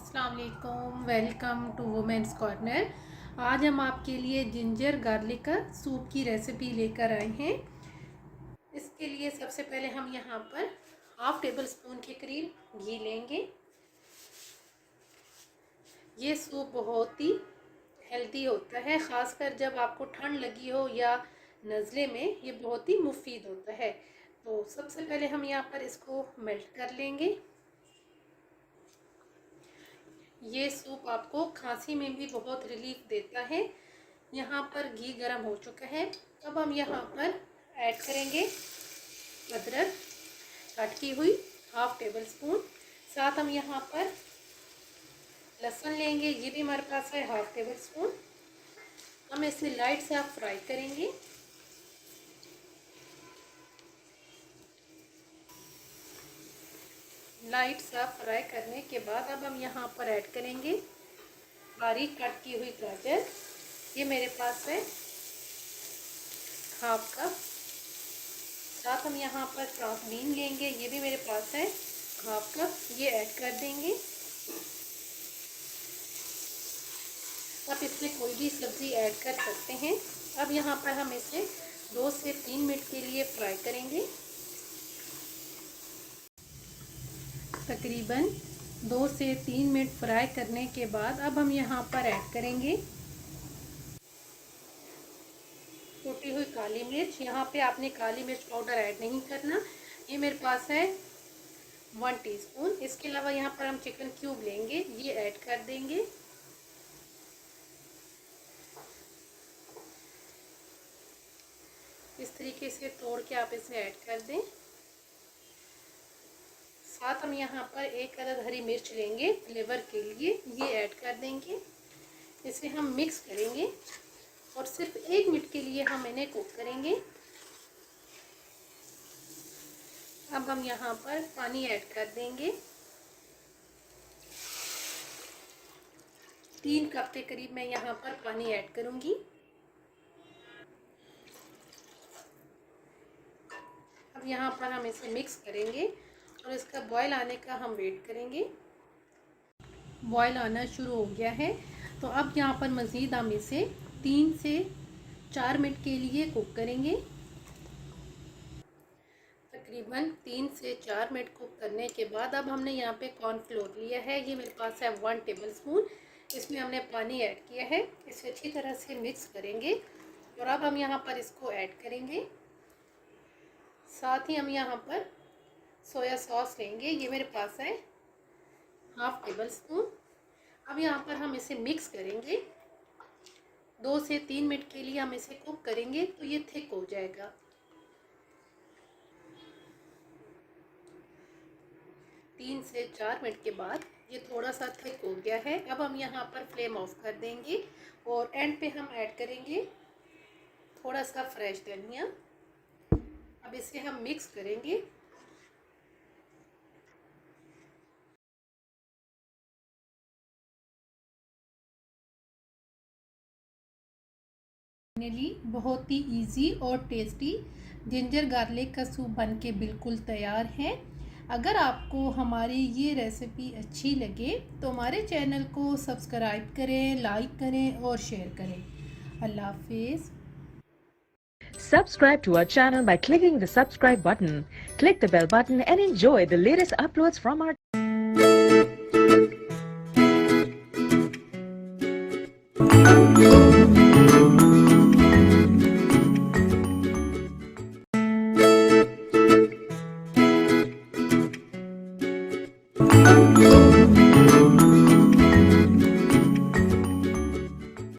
अस्सलाम वालेकुम, welcome to women's corner. आज हम आपके लिए जिंजर गार्लिक का सूप की रेसिपी लेकर आए हैं। इसके लिए सबसे पहले हम यहाँ पर हाफ टेबल स्पून के करीब घी लेंगे। ये सूप बहुत ही हेल्दी होता है, ख़ासकर जब आपको ठंड लगी हो या नज़ले में ये बहुत ही मुफीद होता है। तो सबसे पहले हम यहाँ पर इसको मेल्ट कर लेंगे। ये सूप आपको खांसी में भी बहुत रिलीफ देता है। यहाँ पर घी गर्म हो चुका है। अब हम यहाँ पर ऐड करेंगे अदरक कट की हुई हाफ टेबल स्पून। साथ हम यहाँ पर लहसुन लेंगे, ये भी हमारे पास है हाफ टेबल स्पून। हम इसे लाइट से आप फ्राई करेंगे। लाइट सा फ्राई करने के बाद अब हम यहाँ पर ऐड करेंगे बारीक कट की हुई गाजर। ये मेरे पास है हाफ कप। साथ हम यहाँ पर फ्रांस बीन लेंगे, ये भी मेरे पास है हाफ कप। ये ऐड कर देंगे। आप इसमें कोई भी सब्ज़ी ऐड कर सकते हैं। अब यहाँ पर हम इसे 2 से 3 मिनट के लिए फ्राई करेंगे। तकरीबन 2 से 3 मिनट फ्राई करने के बाद अब हम यहाँ पर ऐड करेंगे कुटी हुई काली मिर्च। यहाँ पे आपने काली मिर्च पाउडर ऐड नहीं करना। ये मेरे पास है 1 टीस्पून। इसके अलावा यहाँ पर हम चिकन क्यूब लेंगे, ये ऐड कर देंगे। इस तरीके से तोड़ के आप इसे ऐड कर दें। साथ हम यहाँ पर 1 अदद हरी मिर्च लेंगे फ्लेवर के लिए, ये ऐड कर देंगे। इसे हम मिक्स करेंगे और सिर्फ 1 मिनट के लिए हम इन्हें कुक करेंगे। अब हम यहाँ पर पानी ऐड कर देंगे। 3 कप के करीब मैं यहाँ पर पानी ऐड करूँगी। अब यहाँ पर हम इसे मिक्स करेंगे और इसका बॉयल आने का हम वेट करेंगे। बॉयल आना शुरू हो गया है, तो अब यहाँ पर मज़ीद हम इसे 3 से 4 मिनट के लिए कुक करेंगे। तकरीबन 3 से 4 मिनट कुक करने के बाद अब हमने यहाँ पे कॉर्नफ्लोर लिया है, ये मेरे पास है 1 टेबल स्पून। इसमें हमने पानी ऐड किया है। इसे अच्छी तरह से मिक्स करेंगे और अब हम यहाँ पर इसको ऐड करेंगे। साथ ही हम यहाँ पर सोया सॉस लेंगे, ये मेरे पास है हाफ टेबल स्पून। अब यहाँ पर हम इसे मिक्स करेंगे। 2 से 3 मिनट के लिए हम इसे कुक करेंगे तो ये थिक हो जाएगा। तीन से 4 मिनट के बाद ये थोड़ा सा थिक हो गया है। अब हम यहाँ पर फ्लेम ऑफ कर देंगे और एंड पे हम ऐड करेंगे थोड़ा सा फ्रेश धनिया। अब इसे हम मिक्स करेंगे। फाइनली बहुत ही इजी और टेस्टी जिंजर गार्लिक का सूप बनके बिल्कुल तैयार है। अगर आपको हमारी ये रेसिपी अच्छी लगे तो हमारे चैनल को सब्सक्राइब करें, लाइक करें और शेयर करें। अल्लाह हाफिज़। Subscribe to our channel by clicking the subscribe button. Click the bell button and enjoy the latest uploads from our